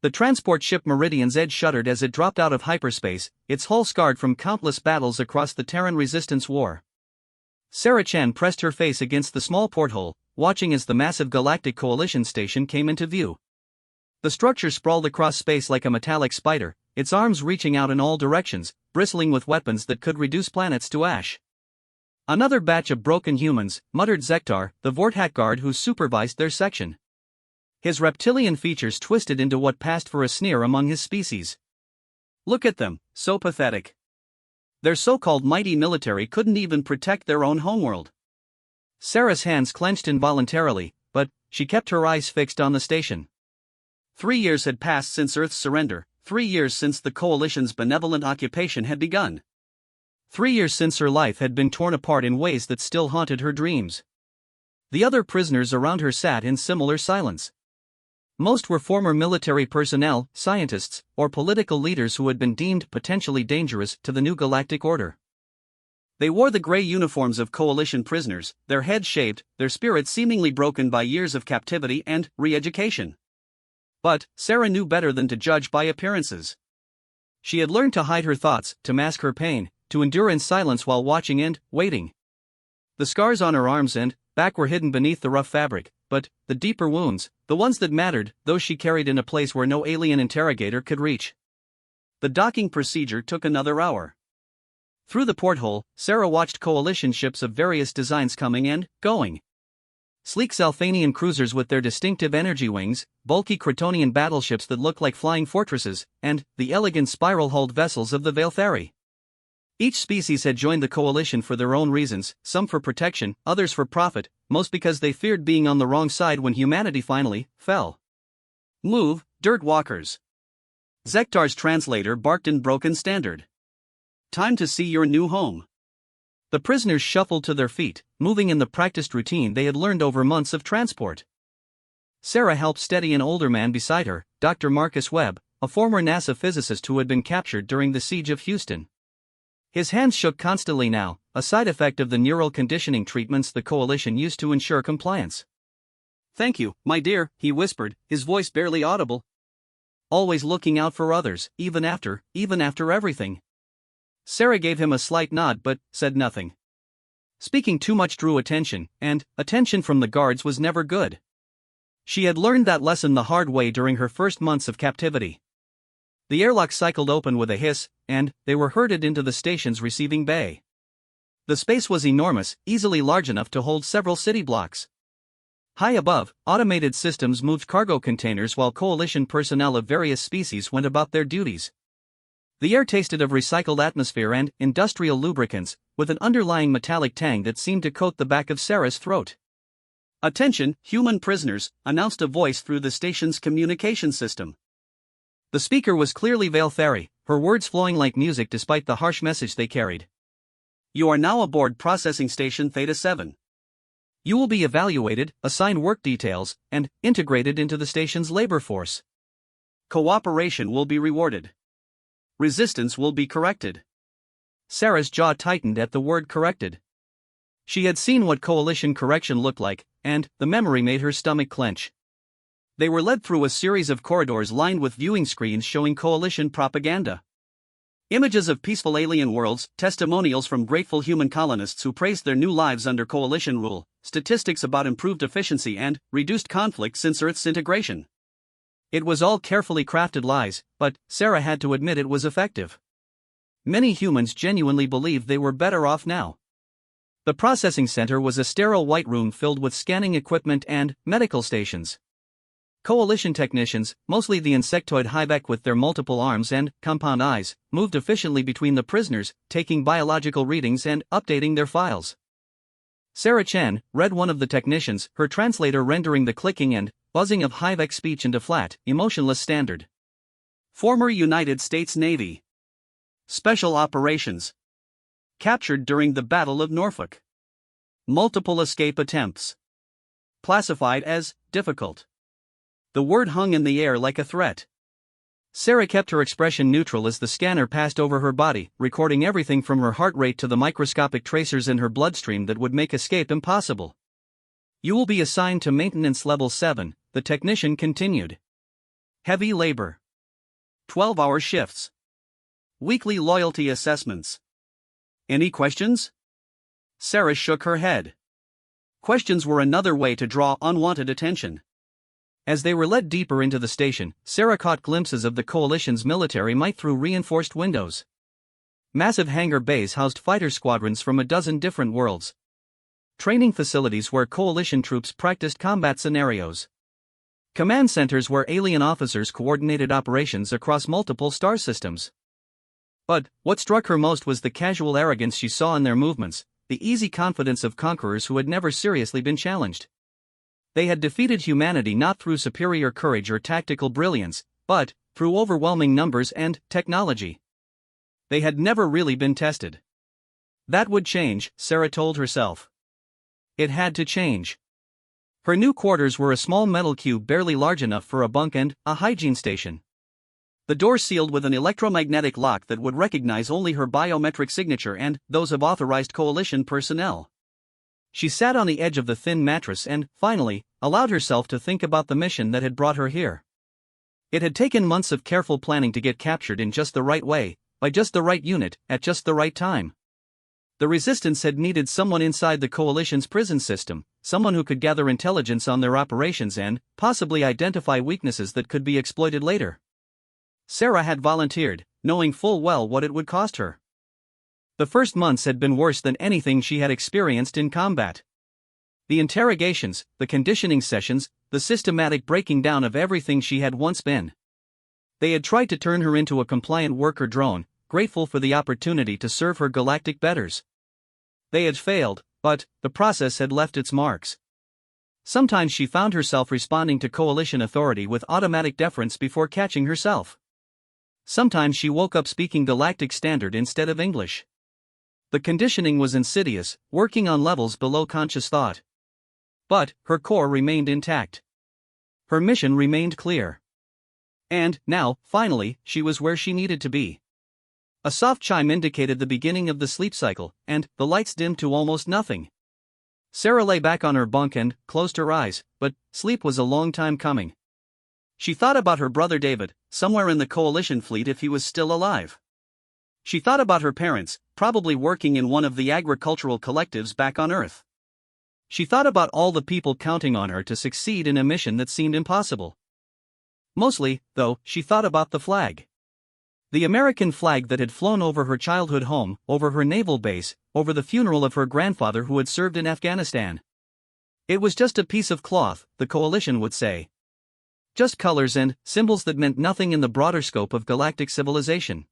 The transport ship Meridian's edge shuddered as it dropped out of hyperspace, its hull scarred from countless battles across the Terran Resistance War. Sarah Chen pressed her face against the small porthole, watching as the massive Galactic Coalition station came into view. The structure sprawled across space like a metallic spider, its arms reaching out in all directions, bristling with weapons that could reduce planets to ash. "Another batch of broken humans," muttered Zektar, the Vortak guard who supervised their section. His reptilian features twisted into what passed for a sneer among his species. "Look at them, so pathetic. Their so-called mighty military couldn't even protect their own homeworld." Sarah's hands clenched involuntarily, but she kept her eyes fixed on the station. 3 years had passed since Earth's surrender, 3 years since the Coalition's benevolent occupation had begun. 3 years since her life had been torn apart in ways that still haunted her dreams. The other prisoners around her sat in similar silence. Most were former military personnel, scientists, or political leaders who had been deemed potentially dangerous to the new galactic order. They wore the gray uniforms of Coalition prisoners, their heads shaved, their spirits seemingly broken by years of captivity and re-education. But Sarah knew better than to judge by appearances. She had learned to hide her thoughts, to mask her pain, to endure in silence while watching and waiting. The scars on her arms and back were hidden beneath the rough fabric, but the deeper wounds, the ones that mattered, those she carried in a place where no alien interrogator could reach. The docking procedure took another hour. Through the porthole, Sarah watched Coalition ships of various designs coming and going. Sleek Salthanian cruisers with their distinctive energy wings, bulky Cretonian battleships that looked like flying fortresses, and the elegant spiral-hulled vessels of the Velthari. Each species had joined the Coalition for their own reasons, some for protection, others for profit, most because they feared being on the wrong side when humanity finally fell. "Move, dirt walkers!" Zektar's translator barked in broken standard. "Time to see your new home." The prisoners shuffled to their feet, moving in the practiced routine they had learned over months of transport. Sarah helped steady an older man beside her, Dr. Marcus Webb, a former NASA physicist who had been captured during the siege of Houston. His hands shook constantly now, a side effect of the neural conditioning treatments the Coalition used to ensure compliance. "Thank you, my dear," he whispered, his voice barely audible. "Always looking out for others, even after everything." Sarah gave him a slight nod but said nothing. Speaking too much drew attention, and attention from the guards was never good. She had learned that lesson the hard way during her first months of captivity. The airlock cycled open with a hiss, and they were herded into the station's receiving bay. The space was enormous, easily large enough to hold several city blocks. High above, automated systems moved cargo containers while Coalition personnel of various species went about their duties. The air tasted of recycled atmosphere and industrial lubricants, with an underlying metallic tang that seemed to coat the back of Sarah's throat. "Attention, human prisoners," announced a voice through the station's communication system. The speaker was clearly Velthari, her words flowing like music despite the harsh message they carried. "You are now aboard Processing Station Theta 7. You will be evaluated, assigned work details, and integrated into the station's labor force. Cooperation will be rewarded. Resistance will be corrected." Sarah's jaw tightened at the word corrected. She had seen what Coalition correction looked like, and the memory made her stomach clench. They were led through a series of corridors lined with viewing screens showing Coalition propaganda. Images of peaceful alien worlds, testimonials from grateful human colonists who praised their new lives under Coalition rule, statistics about improved efficiency and reduced conflict since Earth's integration. It was all carefully crafted lies, but Sarah had to admit it was effective. Many humans genuinely believed they were better off now. The processing center was a sterile white room filled with scanning equipment and medical stations. Coalition technicians, mostly the insectoid Hyvek with their multiple arms and compound eyes, moved efficiently between the prisoners, taking biological readings and updating their files. Sarah Chen read one of the technicians, her translator rendering the clicking and buzzing of Hyvek speech into flat, emotionless standard. "Former United States Navy. Special Operations. Captured during the Battle of Norfolk. Multiple escape attempts. Classified as difficult." The word hung in the air like a threat. Sarah kept her expression neutral as the scanner passed over her body, recording everything from her heart rate to the microscopic tracers in her bloodstream that would make escape impossible. "You will be assigned to Maintenance Level 7, the technician continued. Heavy labor. 12-hour shifts. Weekly loyalty assessments. Any questions? Sarah shook her head. Questions were another way to draw unwanted attention. As they were led deeper into the station, Sarah caught glimpses of the Coalition's military might through reinforced windows. Massive hangar bays housed fighter squadrons from a dozen different worlds. Training facilities where Coalition troops practiced combat scenarios. Command centers where alien officers coordinated operations across multiple star systems. But what struck her most was the casual arrogance she saw in their movements, the easy confidence of conquerors who had never seriously been challenged. They had defeated humanity not through superior courage or tactical brilliance, but through overwhelming numbers and technology. They had never really been tested. That would change, Sarah told herself. It had to change. Her new quarters were a small metal cube barely large enough for a bunk and a hygiene station. The door sealed with an electromagnetic lock that would recognize only her biometric signature and those of authorized Coalition personnel. She sat on the edge of the thin mattress and, finally, allowed herself to think about the mission that had brought her here. It had taken months of careful planning to get captured in just the right way, by just the right unit, at just the right time. The Resistance had needed someone inside the Coalition's prison system, someone who could gather intelligence on their operations and, possibly identify weaknesses that could be exploited later. Sarah had volunteered, knowing full well what it would cost her. The first months had been worse than anything she had experienced in combat. The interrogations, the conditioning sessions, the systematic breaking down of everything she had once been. They had tried to turn her into a compliant worker drone, grateful for the opportunity to serve her galactic betters. They had failed, but the process had left its marks. Sometimes she found herself responding to Coalition authority with automatic deference before catching herself. Sometimes she woke up speaking Galactic Standard instead of English. The conditioning was insidious, working on levels below conscious thought. But her core remained intact. Her mission remained clear. And now, finally, she was where she needed to be. A soft chime indicated the beginning of the sleep cycle, and the lights dimmed to almost nothing. Sarah lay back on her bunk and closed her eyes, but sleep was a long time coming. She thought about her brother David, somewhere in the Coalition fleet if he was still alive. She thought about her parents, probably working in one of the agricultural collectives back on Earth. She thought about all the people counting on her to succeed in a mission that seemed impossible. Mostly, though, she thought about the flag. The American flag that had flown over her childhood home, over her naval base, over the funeral of her grandfather who had served in Afghanistan. It was just a piece of cloth, the Coalition would say. Just colors and symbols that meant nothing in the broader scope of galactic civilization.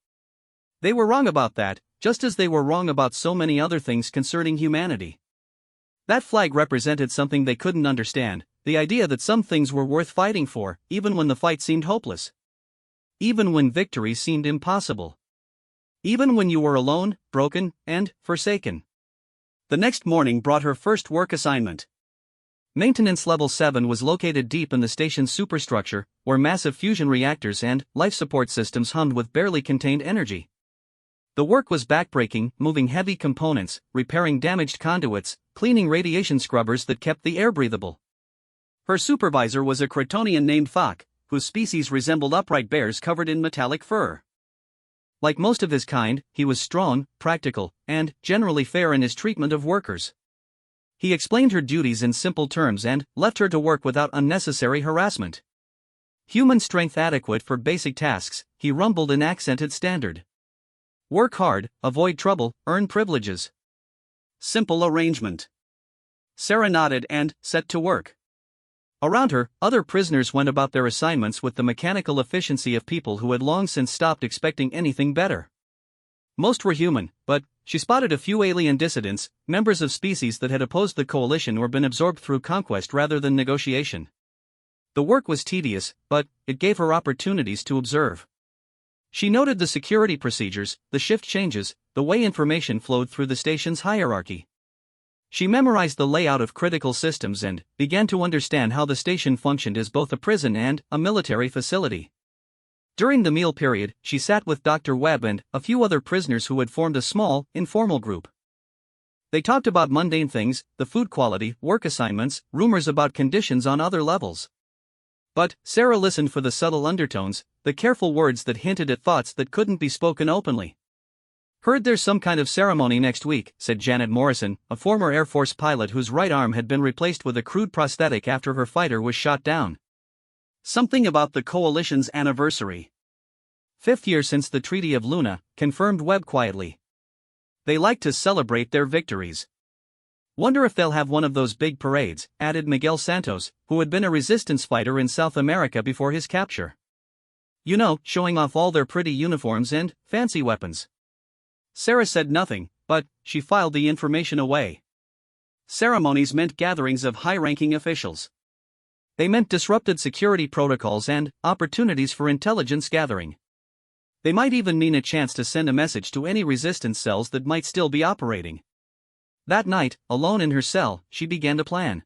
They were wrong about that, just as they were wrong about so many other things concerning humanity. That flag represented something they couldn't understand, the idea that some things were worth fighting for, even when the fight seemed hopeless. Even when victory seemed impossible. Even when you were alone, broken, and forsaken. The next morning brought her first work assignment. Maintenance Level 7 was located deep in the station's superstructure, where massive fusion reactors and life support systems hummed with barely contained energy. The work was backbreaking, moving heavy components, repairing damaged conduits, cleaning radiation scrubbers that kept the air breathable. Her supervisor was a Kryptonian named Fok, whose species resembled upright bears covered in metallic fur. Like most of his kind, he was strong, practical, and generally fair in his treatment of workers. He explained her duties in simple terms and left her to work without unnecessary harassment. Human strength adequate for basic tasks, he rumbled in accented standard. Work hard, avoid trouble, earn privileges. Simple arrangement. Sarah nodded and set to work. Around her, other prisoners went about their assignments with the mechanical efficiency of people who had long since stopped expecting anything better. Most were human, but she spotted a few alien dissidents, members of species that had opposed the Coalition or been absorbed through conquest rather than negotiation. The work was tedious, but it gave her opportunities to observe. She noted the security procedures, the shift changes, the way information flowed through the station's hierarchy. She memorized the layout of critical systems and began to understand how the station functioned as both a prison and a military facility. During the meal period, she sat with Dr. Webb and a few other prisoners who had formed a small, informal group. They talked about mundane things, the food quality, work assignments, rumors about conditions on other levels. But Sarah listened for the subtle undertones, the careful words that hinted at thoughts that couldn't be spoken openly. "Heard there's some kind of ceremony next week," said Janet Morrison, a former Air Force pilot whose right arm had been replaced with a crude prosthetic after her fighter was shot down. "Something about the Coalition's anniversary." "5th year since the Treaty of Luna," confirmed Webb quietly. "They like to celebrate their victories." "Wonder if they'll have one of those big parades," added Miguel Santos, who had been a resistance fighter in South America before his capture. "You know, showing off all their pretty uniforms and fancy weapons." Sarah said nothing, but she filed the information away. Ceremonies meant gatherings of high-ranking officials. They meant disrupted security protocols and opportunities for intelligence gathering. They might even mean a chance to send a message to any resistance cells that might still be operating. That night, alone in her cell, she began to plan.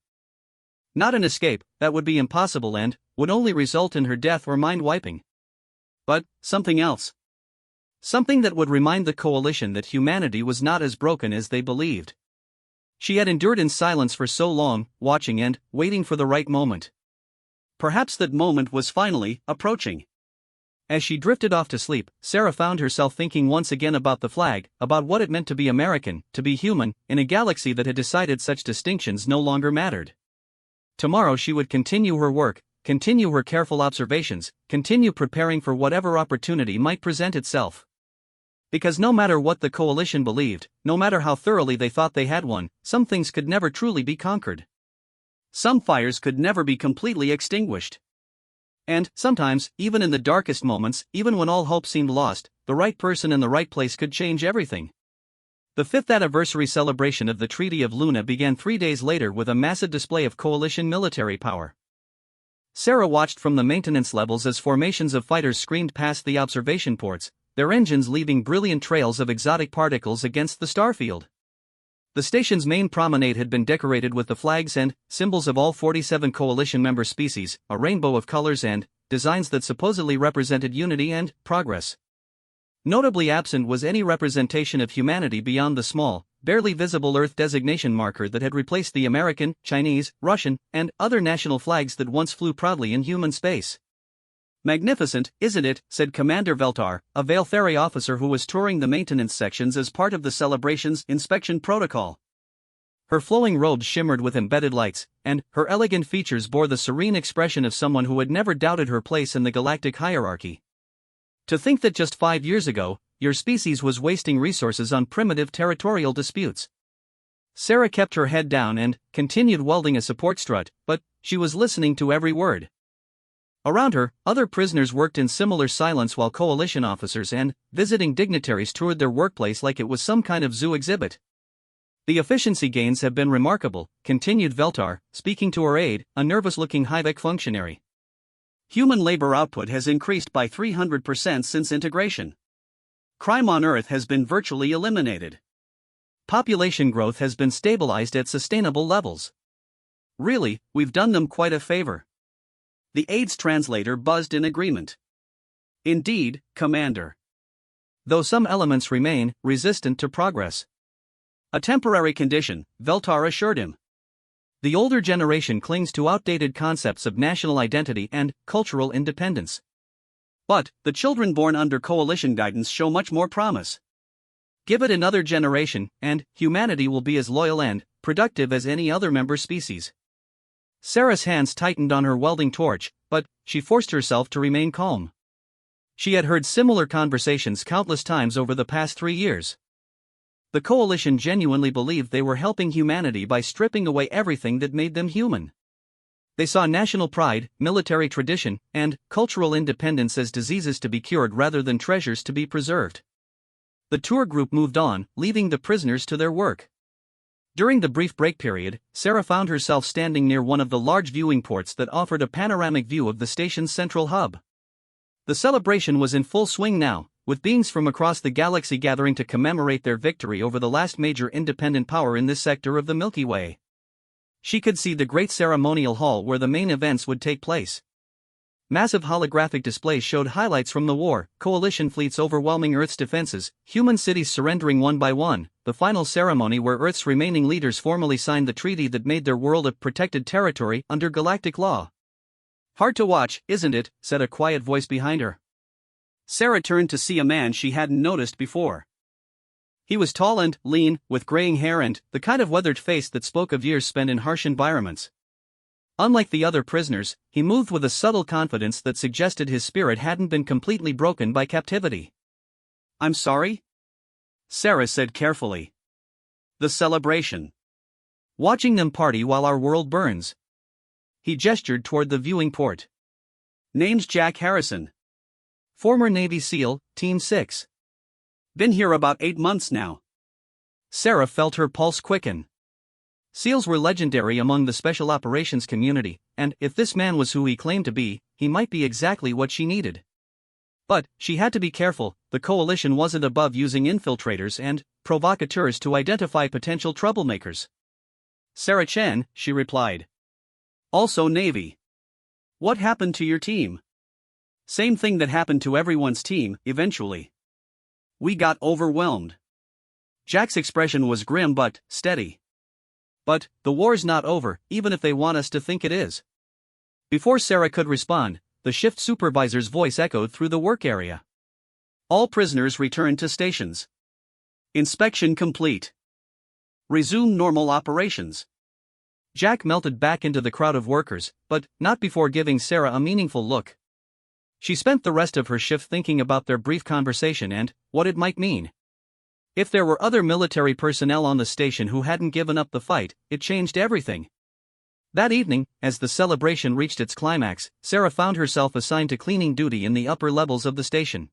Not an escape, that would be impossible and would only result in her death or mind wiping. But something else. Something that would remind the Coalition that humanity was not as broken as they believed. She had endured in silence for so long, watching and waiting for the right moment. Perhaps that moment was finally approaching. As she drifted off to sleep, Sarah found herself thinking once again about the flag, about what it meant to be American, to be human, in a galaxy that had decided such distinctions no longer mattered. Tomorrow she would continue her work, continue her careful observations, continue preparing for whatever opportunity might present itself. Because no matter what the Coalition believed, no matter how thoroughly they thought they had won, some things could never truly be conquered. Some fires could never be completely extinguished. And, sometimes, even in the darkest moments, even when all hope seemed lost, the right person in the right place could change everything. The 5th anniversary celebration of the Treaty of Luna began 3 days later with a massive display of Coalition military power. Sarah watched from the maintenance levels as formations of fighters screamed past the observation ports, their engines leaving brilliant trails of exotic particles against the starfield. The station's main promenade had been decorated with the flags and symbols of all 47 Coalition member species, a rainbow of colors and designs that supposedly represented unity and progress. Notably absent was any representation of humanity beyond the small, barely visible Earth designation marker that had replaced the American, Chinese, Russian, and other national flags that once flew proudly in human space. "Magnificent, isn't it?" said Commander Veltar, a Valtheri officer who was touring the maintenance sections as part of the celebration's inspection protocol. Her flowing robes shimmered with embedded lights, and her elegant features bore the serene expression of someone who had never doubted her place in the galactic hierarchy. "To think that just 5 years ago, your species was wasting resources on primitive territorial disputes." Sarah kept her head down and continued welding a support strut, but she was listening to every word. Around her, other prisoners worked in similar silence while Coalition officers and visiting dignitaries toured their workplace like it was some kind of zoo exhibit. "The efficiency gains have been remarkable," continued Veltar, speaking to her aide, a nervous-looking HFY functionary. "Human labor output has increased by 300% since integration. Crime on Earth has been virtually eliminated. Population growth has been stabilized at sustainable levels. Really, we've done them quite a favor." The aide's translator buzzed in agreement. "Indeed, Commander. Though some elements remain resistant to progress. A temporary condition," Veltar assured him. "The older generation clings to outdated concepts of national identity and cultural independence. But the children born under Coalition guidance show much more promise. Give it another generation, and humanity will be as loyal and productive as any other member species." Sarah's hands tightened on her welding torch, but she forced herself to remain calm. She had heard similar conversations countless times over the past 3 years. The Coalition genuinely believed they were helping humanity by stripping away everything that made them human. They saw national pride, military tradition, and cultural independence as diseases to be cured rather than treasures to be preserved. The tour group moved on, leaving the prisoners to their work. During the brief break period, Sarah found herself standing near one of the large viewing ports that offered a panoramic view of the station's central hub. The celebration was in full swing now, with beings from across the galaxy gathering to commemorate their victory over the last major independent power in this sector of the Milky Way. She could see the great ceremonial hall where the main events would take place. Massive holographic displays showed highlights from the war, Coalition fleets overwhelming Earth's defenses, human cities surrendering one by one, the final ceremony where Earth's remaining leaders formally signed the treaty that made their world a protected territory under galactic law. "Hard to watch, isn't it?" said a quiet voice behind her. Sarah turned to see a man she hadn't noticed before. He was tall and lean, with graying hair and the kind of weathered face that spoke of years spent in harsh environments. Unlike the other prisoners, he moved with a subtle confidence that suggested his spirit hadn't been completely broken by captivity. "I'm sorry?" Sarah said carefully. "The celebration. Watching them party while our world burns." He gestured toward the viewing port. "Name's Jack Harrison. Former Navy SEAL, Team 6. Been here about 8 months now." Sarah felt her pulse quicken. SEALs were legendary among the special operations community, and if this man was who he claimed to be, he might be exactly what she needed. But she had to be careful. The coalition wasn't above using infiltrators and provocateurs to identify potential troublemakers. "Sarah Chen," she replied. "Also Navy. What happened to your team?" "Same thing that happened to everyone's team, eventually. We got overwhelmed." Jack's expression was grim but steady. "But the war's not over, even if they want us to think it is." Before Sarah could respond, the shift supervisor's voice echoed through the work area. "All prisoners return to stations. Inspection complete. Resume normal operations." Jack melted back into the crowd of workers, but not before giving Sarah a meaningful look. She spent the rest of her shift thinking about their brief conversation and what it might mean. If there were other military personnel on the station who hadn't given up the fight, it changed everything. That evening, as the celebration reached its climax, Sarah found herself assigned to cleaning duty in the upper levels of the station.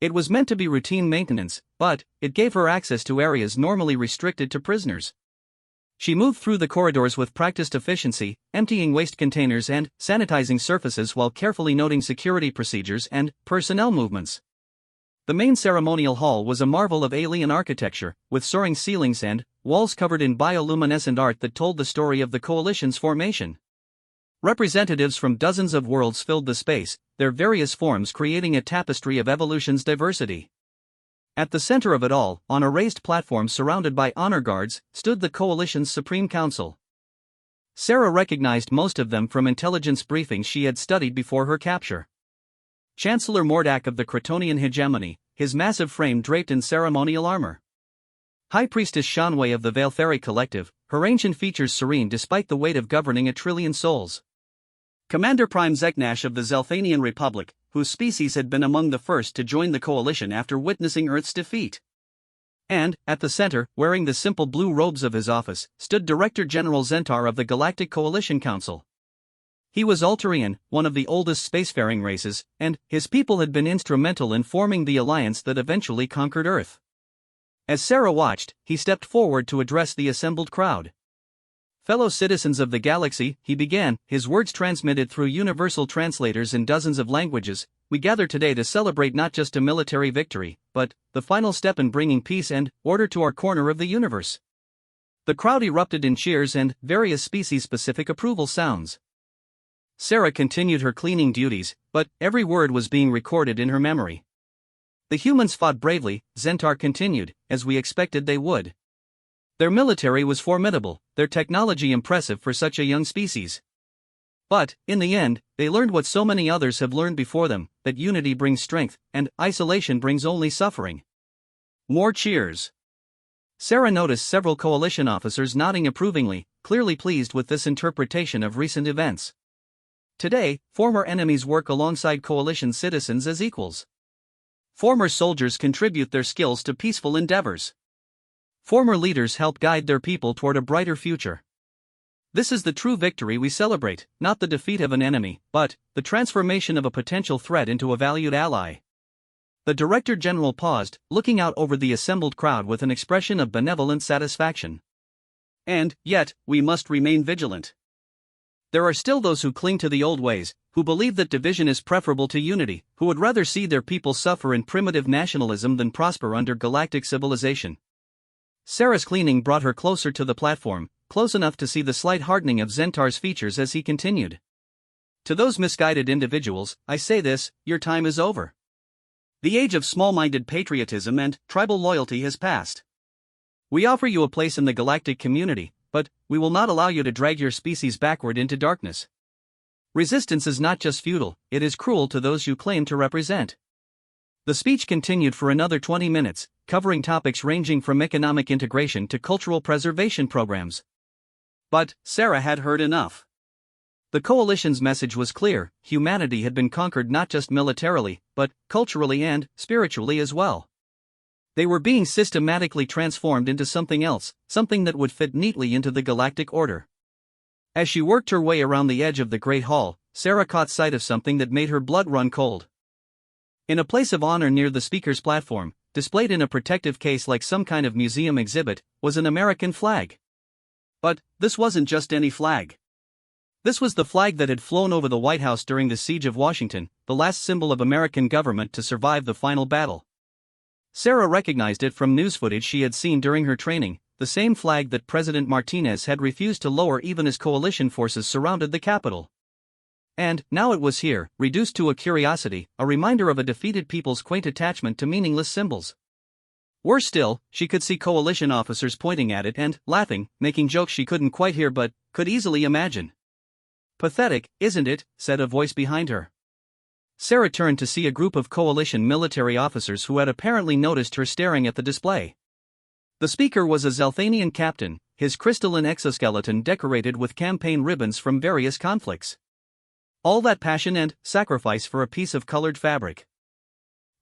It was meant to be routine maintenance, but it gave her access to areas normally restricted to prisoners. She moved through the corridors with practiced efficiency, emptying waste containers and sanitizing surfaces while carefully noting security procedures and personnel movements. The main ceremonial hall was a marvel of alien architecture, with soaring ceilings and walls covered in bioluminescent art that told the story of the coalition's formation. Representatives from dozens of worlds filled the space, their various forms creating a tapestry of evolution's diversity. At the center of it all, on a raised platform surrounded by honor guards, stood the coalition's Supreme Council. Sarah recognized most of them from intelligence briefings she had studied before her capture. Chancellor Mordak of the Cretonian hegemony, his massive frame draped in ceremonial armor. High Priestess Shanwei of the Veiltheri Collective, her ancient features serene despite the weight of governing a trillion souls. Commander Prime Zeknash of the Zelthanian Republic, whose species had been among the first to join the coalition after witnessing Earth's defeat. And, at the center, wearing the simple blue robes of his office, stood Director General Zentar of the Galactic Coalition Council. He was Altarian, one of the oldest spacefaring races, and his people had been instrumental in forming the alliance that eventually conquered Earth. As Sarah watched, he stepped forward to address the assembled crowd. "Fellow citizens of the galaxy," he began, his words transmitted through universal translators in dozens of languages, "we gather today to celebrate not just a military victory, but the final step in bringing peace and order to our corner of the universe." The crowd erupted in cheers and various species-specific approval sounds. Sarah continued her cleaning duties, but every word was being recorded in her memory. "The humans fought bravely," Zentar continued, "as we expected they would. Their military was formidable, their technology impressive for such a young species. But, in the end, they learned what so many others have learned before them, that unity brings strength, and isolation brings only suffering." More cheers. Sarah noticed several coalition officers nodding approvingly, clearly pleased with this interpretation of recent events. Today, former enemies work alongside coalition citizens as equals. Former soldiers contribute their skills to peaceful endeavors. Former leaders help guide their people toward a brighter future. This is the true victory we celebrate, not the defeat of an enemy, but the transformation of a potential threat into a valued ally. The Director General paused, looking out over the assembled crowd with an expression of benevolent satisfaction. "And, yet, we must remain vigilant. There are still those who cling to the old ways, who believe that division is preferable to unity, who would rather see their people suffer in primitive nationalism than prosper under galactic civilization." Sarah's cleaning brought her closer to the platform, close enough to see the slight hardening of Zentar's features as he continued. "To those misguided individuals, I say this: your time is over. The age of small-minded patriotism and tribal loyalty has passed. We offer you a place in the galactic community, but we will not allow you to drag your species backward into darkness. Resistance is not just futile, it is cruel to those you claim to represent. The speech continued for another 20 minutes, covering topics ranging from economic integration to cultural preservation programs. But Sarah had heard enough. The coalition's message was clear: humanity had been conquered not just militarily, but culturally and spiritually as well. They were being systematically transformed into something else, something that would fit neatly into the galactic order. As she worked her way around the edge of the Great Hall, Sarah caught sight of something that made her blood run cold. In a place of honor near the speaker's platform, displayed in a protective case like some kind of museum exhibit, was an American flag. But this wasn't just any flag. This was the flag that had flown over the White House during the Siege of Washington, the last symbol of American government to survive the final battle. Sarah recognized it from news footage she had seen during her training, the same flag that President Martinez had refused to lower even as coalition forces surrounded the Capitol. And now it was here, reduced to a curiosity, a reminder of a defeated people's quaint attachment to meaningless symbols. Worse still, she could see coalition officers pointing at it and laughing, making jokes she couldn't quite hear but could easily imagine. "Pathetic, isn't it?" said a voice behind her. Sarah turned to see a group of coalition military officers who had apparently noticed her staring at the display. The speaker was a Zelthanian captain, his crystalline exoskeleton decorated with campaign ribbons from various conflicts. All that passion and sacrifice for a piece of colored fabric.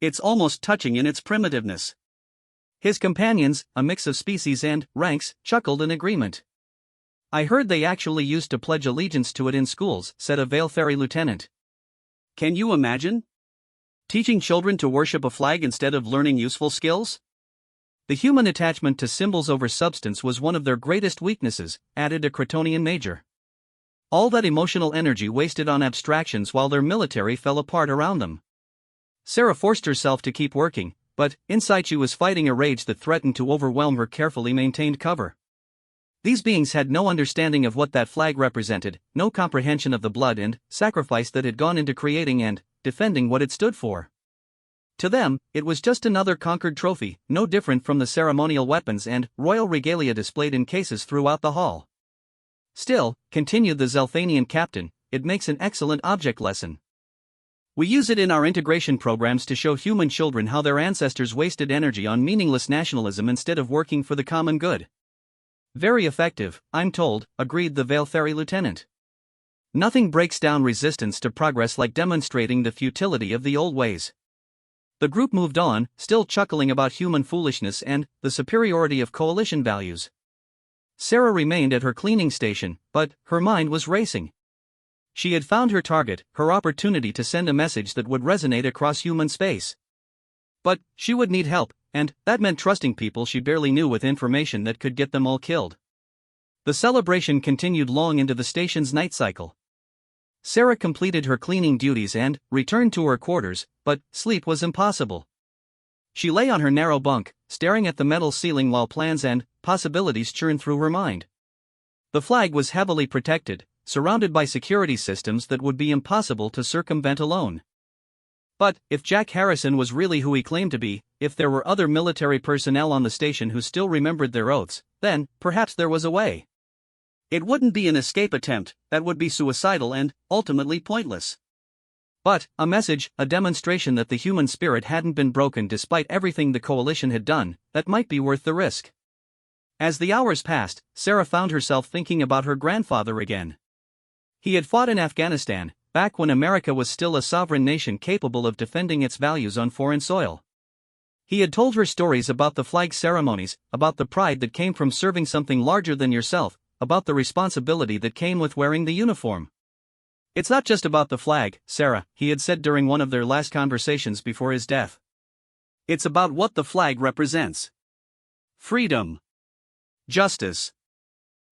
It's almost touching in its primitiveness. His companions, a mix of species and ranks, chuckled in agreement. "I heard they actually used to pledge allegiance to it in schools," said a Veil Fairy lieutenant. "Can you imagine? Teaching children to worship a flag instead of learning useful skills?" The human attachment to symbols over substance was one of their greatest weaknesses, added a Cretonian major. All that emotional energy wasted on abstractions while their military fell apart around them. Sarah forced herself to keep working, but inside she was fighting a rage that threatened to overwhelm her carefully maintained cover. These beings had no understanding of what that flag represented, no comprehension of the blood and sacrifice that had gone into creating and defending what it stood for. To them, it was just another conquered trophy, no different from the ceremonial weapons and royal regalia displayed in cases throughout the hall. "Still," continued the Zelthanian captain, "it makes an excellent object lesson. We use it in our integration programs to show human children how their ancestors wasted energy on meaningless nationalism instead of working for the common good." "Very effective, I'm told," agreed the Veil Fairy lieutenant. "Nothing breaks down resistance to progress like demonstrating the futility of the old ways." The group moved on, still chuckling about human foolishness and the superiority of coalition values. Sarah remained at her cleaning station, but her mind was racing. She had found her target, her opportunity to send a message that would resonate across human space. But she would need help, and that meant trusting people she barely knew with information that could get them all killed. The celebration continued long into the station's night cycle. Sarah completed her cleaning duties and returned to her quarters, but sleep was impossible. She lay on her narrow bunk, staring at the metal ceiling while plans and possibilities churned through her mind. The flag was heavily protected, surrounded by security systems that would be impossible to circumvent alone. But if Jack Harrison was really who he claimed to be, if there were other military personnel on the station who still remembered their oaths, then perhaps there was a way. It wouldn't be an escape attempt, that would be suicidal and ultimately pointless. But a message, a demonstration that the human spirit hadn't been broken despite everything the coalition had done, that might be worth the risk. As the hours passed, Sarah found herself thinking about her grandfather again. He had fought in Afghanistan, back when America was still a sovereign nation capable of defending its values on foreign soil. He had told her stories about the flag ceremonies, about the pride that came from serving something larger than yourself, about the responsibility that came with wearing the uniform. "It's not just about the flag, Sarah," he had said during one of their last conversations before his death. "It's about what the flag represents. Freedom. Justice.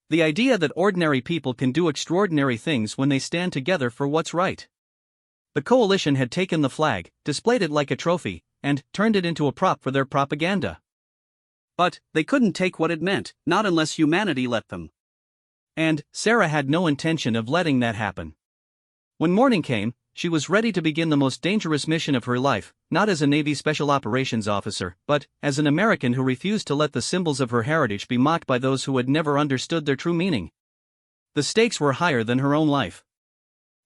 The idea that ordinary people can do extraordinary things when they stand together for what's right." The coalition had taken the flag, displayed it like a trophy, and turned it into a prop for their propaganda. But they couldn't take what it meant, not unless humanity let them. And Sarah had no intention of letting that happen. When morning came, she was ready to begin the most dangerous mission of her life, not as a Navy Special Operations officer, but as an American who refused to let the symbols of her heritage be mocked by those who had never understood their true meaning. The stakes were higher than her own life.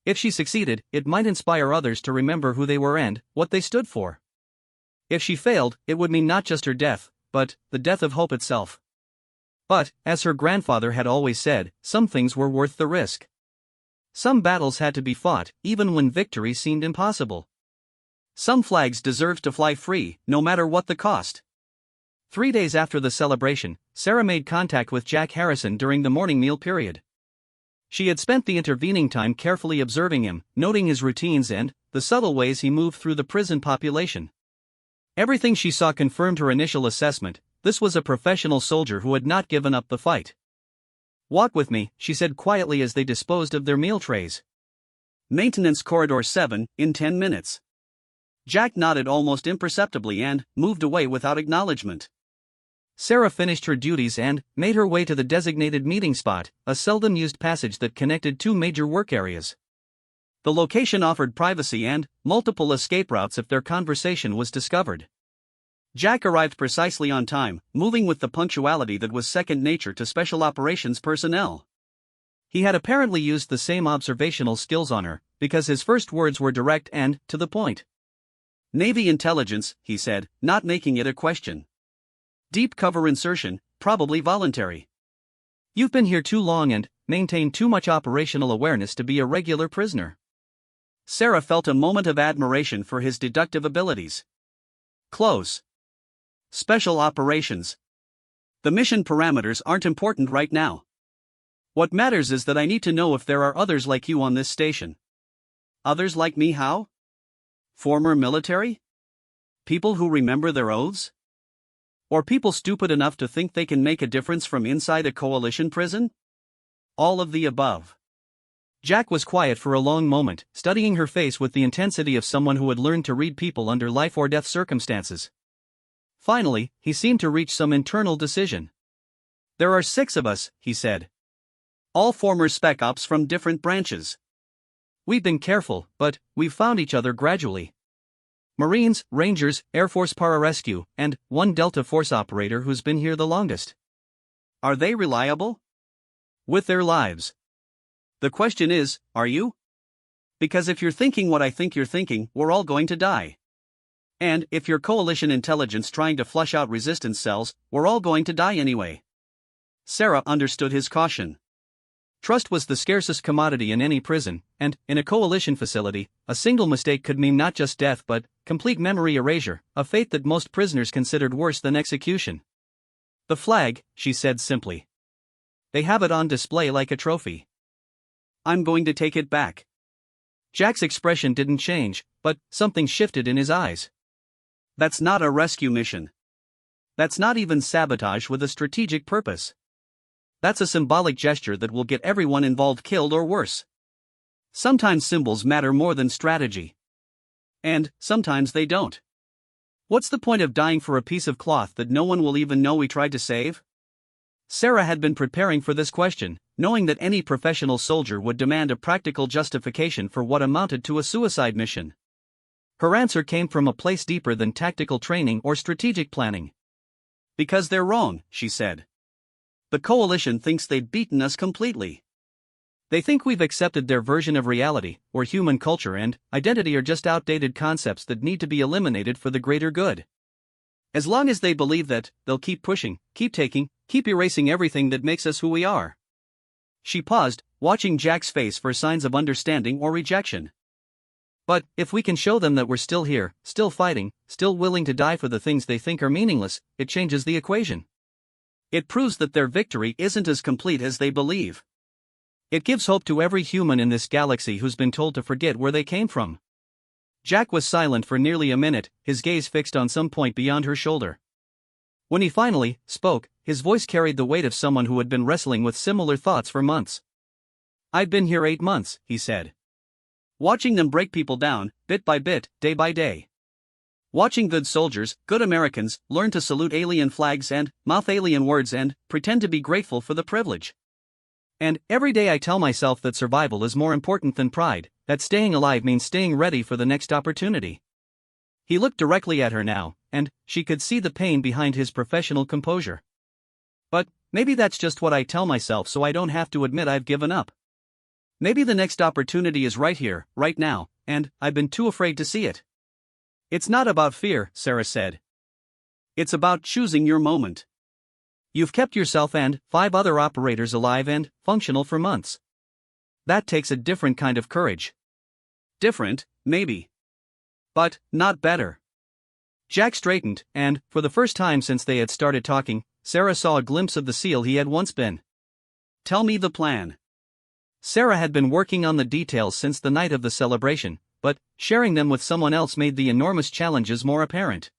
If she succeeded, it might inspire others to remember who they were and what they stood for. If she failed, it would mean not just her death, but the death of hope itself. But, as her grandfather had always said, some things were worth the risk. Some battles had to be fought, even when victory seemed impossible. Some flags deserved to fly free, no matter what the cost. 3 days after the celebration, Sarah made contact with Jack Harrison during the morning meal period. She had spent the intervening time carefully observing him, noting his routines and the subtle ways he moved through the prison population. Everything she saw confirmed her initial assessment: this was a professional soldier who had not given up the fight. "Walk with me," she said quietly as they disposed of their meal trays. "Maintenance Corridor 7, in 10 minutes. Jack nodded almost imperceptibly and moved away without acknowledgement. Sarah finished her duties and made her way to the designated meeting spot, a seldom used passage that connected two major work areas. The location offered privacy and multiple escape routes if their conversation was discovered. Jack arrived precisely on time, moving with the punctuality that was second nature to special operations personnel. He had apparently used the same observational skills on her, because his first words were direct and to the point. "Navy intelligence," he said, not making it a question. "Deep cover insertion, probably voluntary. You've been here too long and maintained too much operational awareness to be a regular prisoner." Sarah felt a moment of admiration for his deductive abilities. Close. Special operations. The mission parameters aren't important right now. What matters is that I need to know if there are others like you on this station. Others like me how? Former military? People who remember their oaths? Or people stupid enough to think they can make a difference from inside a coalition prison? All of the above. Jack was quiet for a long moment, studying her face with the intensity of someone who had learned to read people under life or death circumstances. Finally, he seemed to reach some internal decision. "There are 6 of us," he said. "All former spec ops from different branches. We've been careful, but we've found each other gradually. Marines, Rangers, Air Force pararescue, and one Delta Force operator who's been here the longest. Are they reliable? With their lives. The question is, are you? Because if you're thinking what I think you're thinking, we're all going to die. And if you're coalition intelligence trying to flush out resistance cells, we're all going to die anyway." Sarah understood his caution. Trust was the scarcest commodity in any prison, and, in a coalition facility, a single mistake could mean not just death but complete memory erasure, a fate that most prisoners considered worse than execution. "The flag," she said simply. "They have it on display like a trophy. I'm going to take it back." Jack's expression didn't change, but something shifted in his eyes. "That's not a rescue mission. That's not even sabotage with a strategic purpose. That's a symbolic gesture that will get everyone involved killed or worse. Sometimes symbols matter more than strategy. And sometimes they don't. What's the point of dying for a piece of cloth that no one will even know we tried to save?" Sarah had been preparing for this question, knowing that any professional soldier would demand a practical justification for what amounted to a suicide mission. Her answer came from a place deeper than tactical training or strategic planning. "Because they're wrong," she said. "The coalition thinks they've beaten us completely. They think we've accepted their version of reality, or human culture and identity are just outdated concepts that need to be eliminated for the greater good. As long as they believe that, they'll keep pushing, keep taking, keep erasing everything that makes us who we are." She paused, watching Jack's face for signs of understanding or rejection. "But if we can show them that we're still here, still fighting, still willing to die for the things they think are meaningless, it changes the equation. It proves that their victory isn't as complete as they believe. It gives hope to every human in this galaxy who's been told to forget where they came from." Jack was silent for nearly a minute, his gaze fixed on some point beyond her shoulder. When he finally spoke, his voice carried the weight of someone who had been wrestling with similar thoughts for months. "I've been here 8 months, he said. Watching them break people down, bit by bit, day by day. Watching good soldiers, good Americans, learn to salute alien flags and mouth alien words and pretend to be grateful for the privilege. And every day I tell myself that survival is more important than pride, that staying alive means staying ready for the next opportunity." He looked directly at her now, and she could see the pain behind his professional composure. "But maybe that's just what I tell myself so I don't have to admit I've given up." Maybe the next opportunity is right here, right now, and I've been too afraid to see it. It's not about fear, Sarah said. It's about choosing your moment. You've kept yourself and 5 other operators alive and functional for months. That takes a different kind of courage. Different, maybe. But not better. Jack straightened, and, for the first time since they had started talking, Sarah saw a glimpse of the SEAL he had once been. Tell me the plan. Sarah had been working on the details since the night of the celebration, but sharing them with someone else made the enormous challenges more apparent.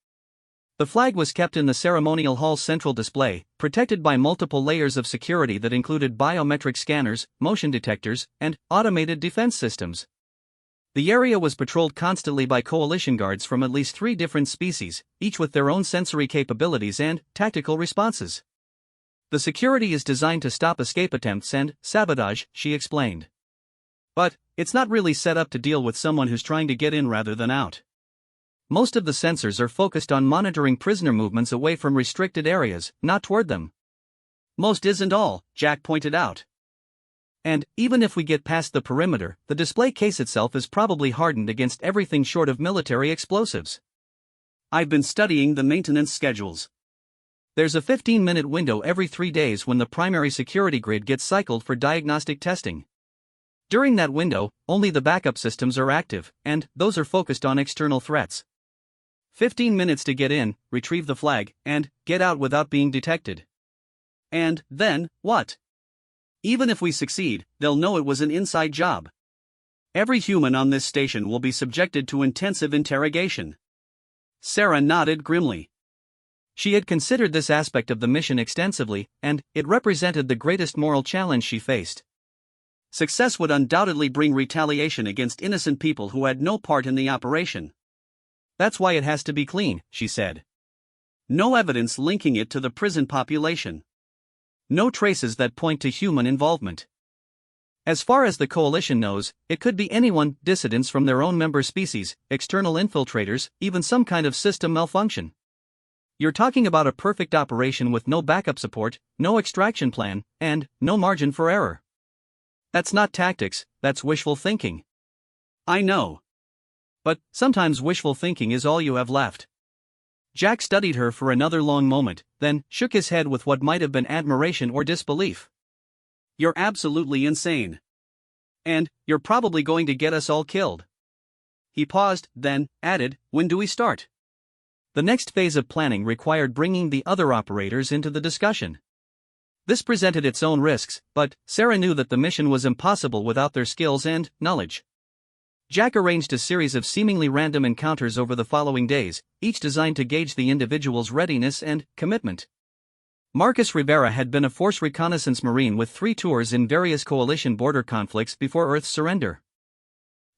The flag was kept in the ceremonial hall's central display, protected by multiple layers of security that included biometric scanners, motion detectors, and automated defense systems. The area was patrolled constantly by coalition guards from at least 3 different species, each with their own sensory capabilities and tactical responses. The security is designed to stop escape attempts and sabotage, she explained. But it's not really set up to deal with someone who's trying to get in rather than out. Most of the sensors are focused on monitoring prisoner movements away from restricted areas, not toward them. Most isn't all, Jack pointed out. And even if we get past the perimeter, the display case itself is probably hardened against everything short of military explosives. I've been studying the maintenance schedules. There's a 15-minute window every 3 days when the primary security grid gets cycled for diagnostic testing. During that window, only the backup systems are active, and those are focused on external threats. 15 minutes to get in, retrieve the flag, and get out without being detected. And then, what? Even if we succeed, they'll know it was an inside job. Every human on this station will be subjected to intensive interrogation. Sarah nodded grimly. She had considered this aspect of the mission extensively, and it represented the greatest moral challenge she faced. Success would undoubtedly bring retaliation against innocent people who had no part in the operation. That's why it has to be clean, she said. No evidence linking it to the prison population. No traces that point to human involvement. As far as the coalition knows, it could be anyone, dissidents from their own member species, external infiltrators, even some kind of system malfunction. You're talking about a perfect operation with no backup support, no extraction plan, and no margin for error. That's not tactics, that's wishful thinking. I know. But sometimes wishful thinking is all you have left. Jack studied her for another long moment, then shook his head with what might have been admiration or disbelief. You're absolutely insane. And you're probably going to get us all killed. He paused, then added, when do we start? The next phase of planning required bringing the other operators into the discussion. This presented its own risks, but Sarah knew that the mission was impossible without their skills and knowledge. Jack arranged a series of seemingly random encounters over the following days, each designed to gauge the individual's readiness and commitment. Marcus Rivera had been a force reconnaissance marine with 3 tours in various coalition border conflicts before Earth's surrender.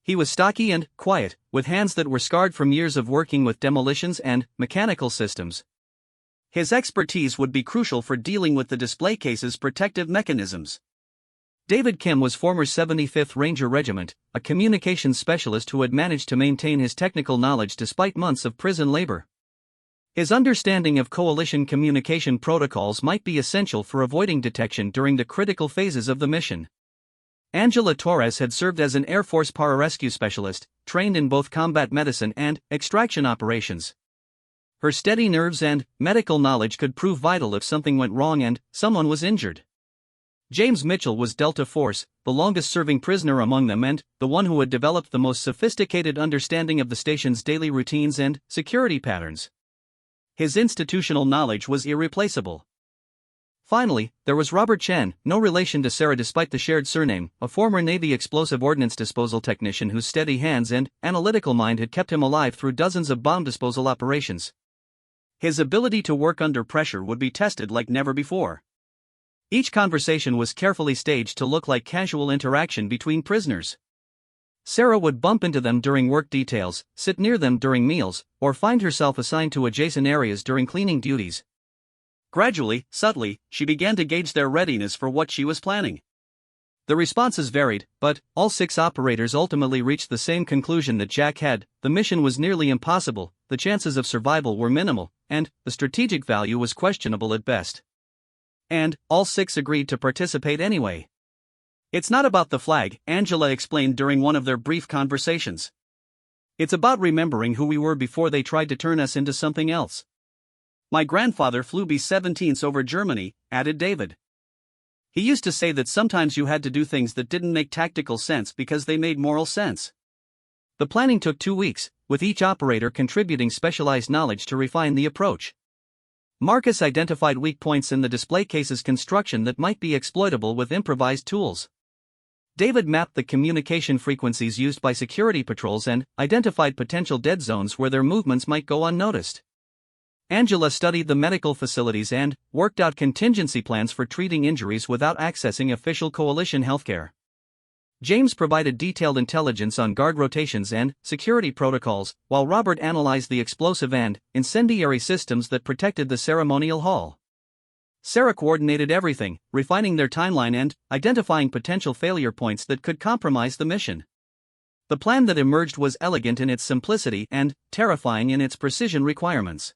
He was stocky and quiet, with hands that were scarred from years of working with demolitions and mechanical systems. His expertise would be crucial for dealing with the display case's protective mechanisms. David Kim was former 75th Ranger Regiment, a communications specialist who had managed to maintain his technical knowledge despite months of prison labor. His understanding of coalition communication protocols might be essential for avoiding detection during the critical phases of the mission. Angela Torres had served as an Air Force pararescue specialist, trained in both combat medicine and extraction operations. Her steady nerves and medical knowledge could prove vital if something went wrong and someone was injured. James Mitchell was Delta Force, the longest-serving prisoner among them and the one who had developed the most sophisticated understanding of the station's daily routines and security patterns. His institutional knowledge was irreplaceable. Finally, there was Robert Chen, no relation to Sarah despite the shared surname, a former Navy explosive ordnance disposal technician whose steady hands and analytical mind had kept him alive through dozens of bomb disposal operations. His ability to work under pressure would be tested like never before. Each conversation was carefully staged to look like casual interaction between prisoners. Sarah would bump into them during work details, sit near them during meals, or find herself assigned to adjacent areas during cleaning duties. Gradually, subtly, she began to gauge their readiness for what she was planning. The responses varied, but all 6 operators ultimately reached the same conclusion that Jack had: the mission was nearly impossible, the chances of survival were minimal, and the strategic value was questionable at best. And all 6 agreed to participate anyway. It's not about the flag, Angela explained during one of their brief conversations. It's about remembering who we were before they tried to turn us into something else. My grandfather flew B-17s over Germany, added David. He used to say that sometimes you had to do things that didn't make tactical sense because they made moral sense. The planning took 2 weeks, with each operator contributing specialized knowledge to refine the approach. Marcus identified weak points in the display case's construction that might be exploitable with improvised tools. David mapped the communication frequencies used by security patrols and identified potential dead zones where their movements might go unnoticed. Angela studied the medical facilities and worked out contingency plans for treating injuries without accessing official coalition healthcare. James provided detailed intelligence on guard rotations and security protocols, while Robert analyzed the explosive and incendiary systems that protected the ceremonial hall. Sarah coordinated everything, refining their timeline and identifying potential failure points that could compromise the mission. The plan that emerged was elegant in its simplicity and terrifying in its precision requirements.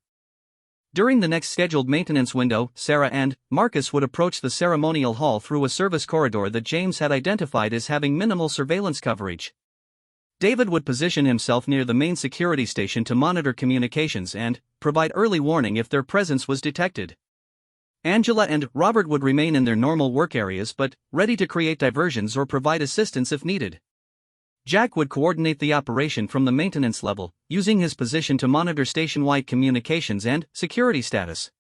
During the next scheduled maintenance window, Sarah and Marcus would approach the ceremonial hall through a service corridor that James had identified as having minimal surveillance coverage. David would position himself near the main security station to monitor communications and provide early warning if their presence was detected. Angela and Robert would remain in their normal work areas but ready to create diversions or provide assistance if needed. Jack would coordinate the operation from the maintenance level, using his position to monitor station-wide communications and security status.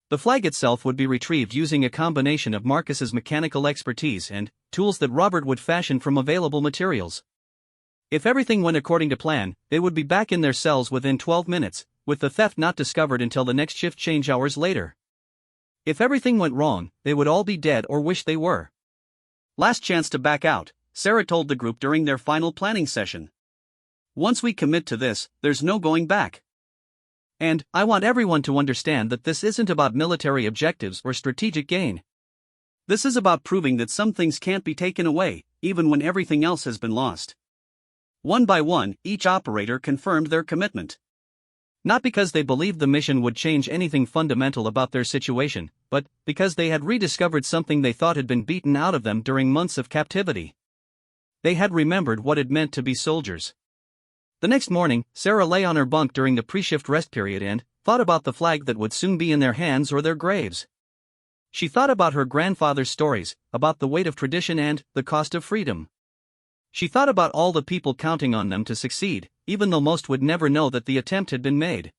The flag itself would be retrieved using a combination of Marcus's mechanical expertise and tools that Robert would fashion from available materials. If everything went according to plan, they would be back in their cells within 12 minutes, with the theft not discovered until the next shift change hours later. If everything went wrong, they would all be dead or wish they were. Last chance to back out, Sarah told the group during their final planning session. Once we commit to this, there's no going back. And I want everyone to understand that this isn't about military objectives or strategic gain. This is about proving that some things can't be taken away, even when everything else has been lost. One by one, each operator confirmed their commitment. Not because they believed the mission would change anything fundamental about their situation, but because they had rediscovered something they thought had been beaten out of them during months of captivity. They had remembered what it meant to be soldiers. The next morning, Sarah lay on her bunk during the pre-shift rest period and thought about the flag that would soon be in their hands or their graves. She thought about her grandfather's stories, about the weight of tradition and the cost of freedom. She thought about all the people counting on them to succeed, even though most would never know that the attempt had been made.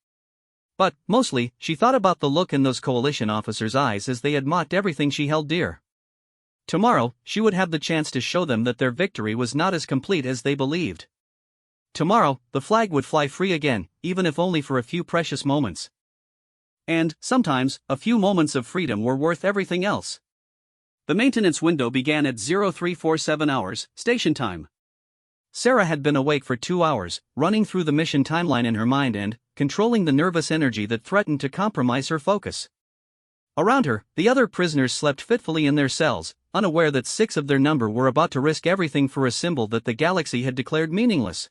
But, mostly, she thought about the look in those coalition officers' eyes as they had mocked everything she held dear. Tomorrow, she would have the chance to show them that their victory was not as complete as they believed. Tomorrow, the flag would fly free again, even if only for a few precious moments. And, sometimes, a few moments of freedom were worth everything else. The maintenance window began at 0347 hours, station time. Sarah had been awake for 2 hours, running through the mission timeline in her mind and controlling the nervous energy that threatened to compromise her focus. Around her, the other prisoners slept fitfully in their cells, unaware that 6 of their number were about to risk everything for a symbol that the galaxy had declared meaningless.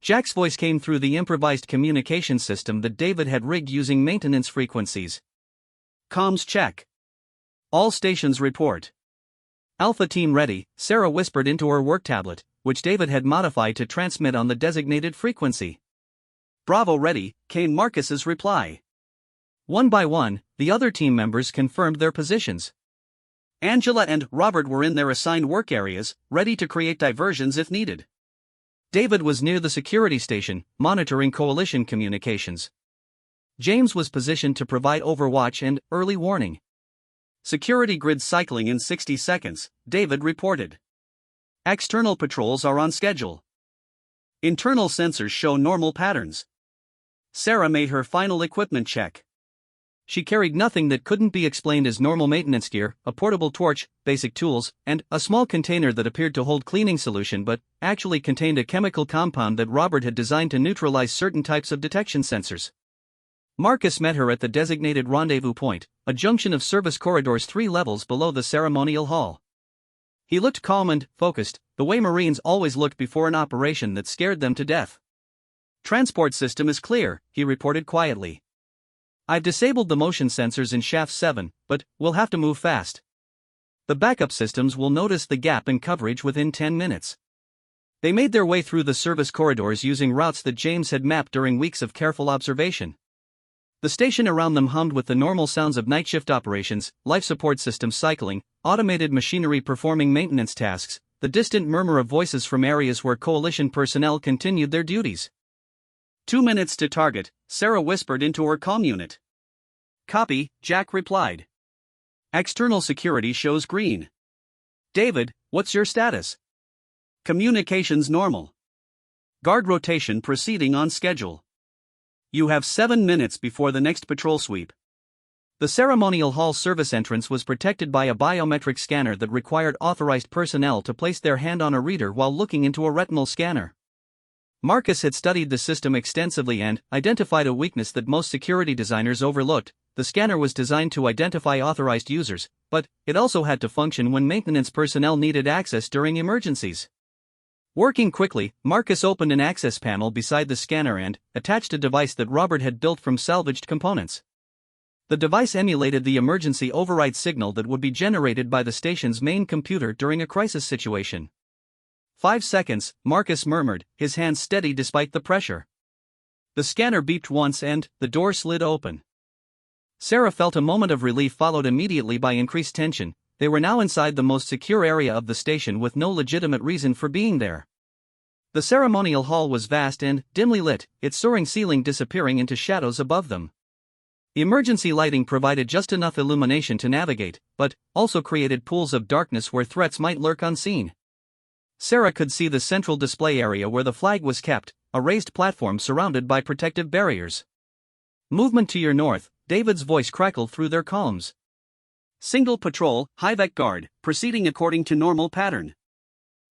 Jack's voice came through the improvised communication system that David had rigged using maintenance frequencies. Comms check. All stations report. Alpha team ready, Sarah whispered into her work tablet, which David had modified to transmit on the designated frequency. Bravo ready, came Marcus's reply. One by one, the other team members confirmed their positions. Angela and Robert were in their assigned work areas, ready to create diversions if needed. David was near the security station, monitoring coalition communications. James was positioned to provide overwatch and early warning. Security grid cycling in 60 seconds, David reported. External patrols are on schedule. Internal sensors show normal patterns. Sarah made her final equipment check. She carried nothing that couldn't be explained as normal maintenance gear, a portable torch, basic tools, and a small container that appeared to hold cleaning solution but actually contained a chemical compound that Robert had designed to neutralize certain types of detection sensors. Marcus met her at the designated rendezvous point, a junction of service corridors 3 levels below the ceremonial hall. He looked calm and focused, the way Marines always looked before an operation that scared them to death. Transport system is clear, he reported quietly. I've disabled the motion sensors in Shaft 7, but we'll have to move fast. The backup systems will notice the gap in coverage within 10 minutes. They made their way through the service corridors using routes that James had mapped during weeks of careful observation. The station around them hummed with the normal sounds of night shift operations, life support systems cycling, automated machinery performing maintenance tasks, the distant murmur of voices from areas where Coalition personnel continued their duties. 2 minutes to target, Sarah whispered into her comm unit. Copy, Jack replied. External security shows green. David, what's your status? Communications normal. Guard rotation proceeding on schedule. You have 7 minutes before the next patrol sweep. The ceremonial hall service entrance was protected by a biometric scanner that required authorized personnel to place their hand on a reader while looking into a retinal scanner. Marcus had studied the system extensively and identified a weakness that most security designers overlooked. The scanner was designed to identify authorized users, but it also had to function when maintenance personnel needed access during emergencies. Working quickly, Marcus opened an access panel beside the scanner and attached a device that Robert had built from salvaged components. The device emulated the emergency override signal that would be generated by the station's main computer during a crisis situation. 5 seconds, Marcus murmured, his hands steady despite the pressure. The scanner beeped once and the door slid open. Sarah felt a moment of relief followed immediately by increased tension. They were now inside the most secure area of the station with no legitimate reason for being there. The ceremonial hall was vast and dimly lit, its soaring ceiling disappearing into shadows above them. Emergency lighting provided just enough illumination to navigate, but also created pools of darkness where threats might lurk unseen. Sarah could see the central display area where the flag was kept, a raised platform surrounded by protective barriers. Movement to your north, David's voice crackled through their columns. Single patrol, Hivec guard, proceeding according to normal pattern.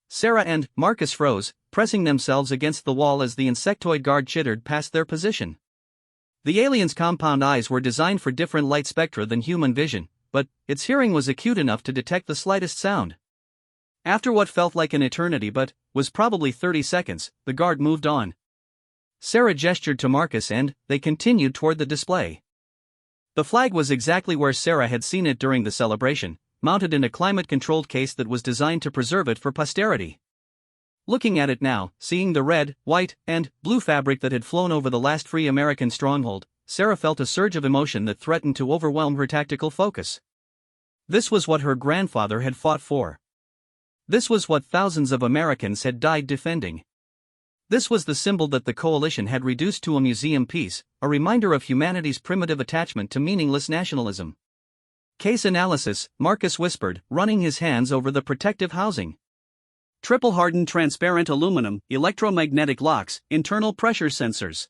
Sarah and Marcus froze, pressing themselves against the wall as the insectoid guard chittered past their position. The alien's compound eyes were designed for different light spectra than human vision, but its hearing was acute enough to detect the slightest sound. After what felt like an eternity but was probably 30 seconds, the guard moved on. Sarah gestured to Marcus and they continued toward the display. The flag was exactly where Sarah had seen it during the celebration, mounted in a climate-controlled case that was designed to preserve it for posterity. Looking at it now, seeing the red, white, and blue fabric that had flown over the last free American stronghold, Sarah felt a surge of emotion that threatened to overwhelm her tactical focus. This was what her grandfather had fought for. This was what thousands of Americans had died defending. This was the symbol that the coalition had reduced to a museum piece, a reminder of humanity's primitive attachment to meaningless nationalism. Case analysis, Marcus whispered, running his hands over the protective housing. Triple hardened transparent aluminum, electromagnetic locks, internal pressure sensors.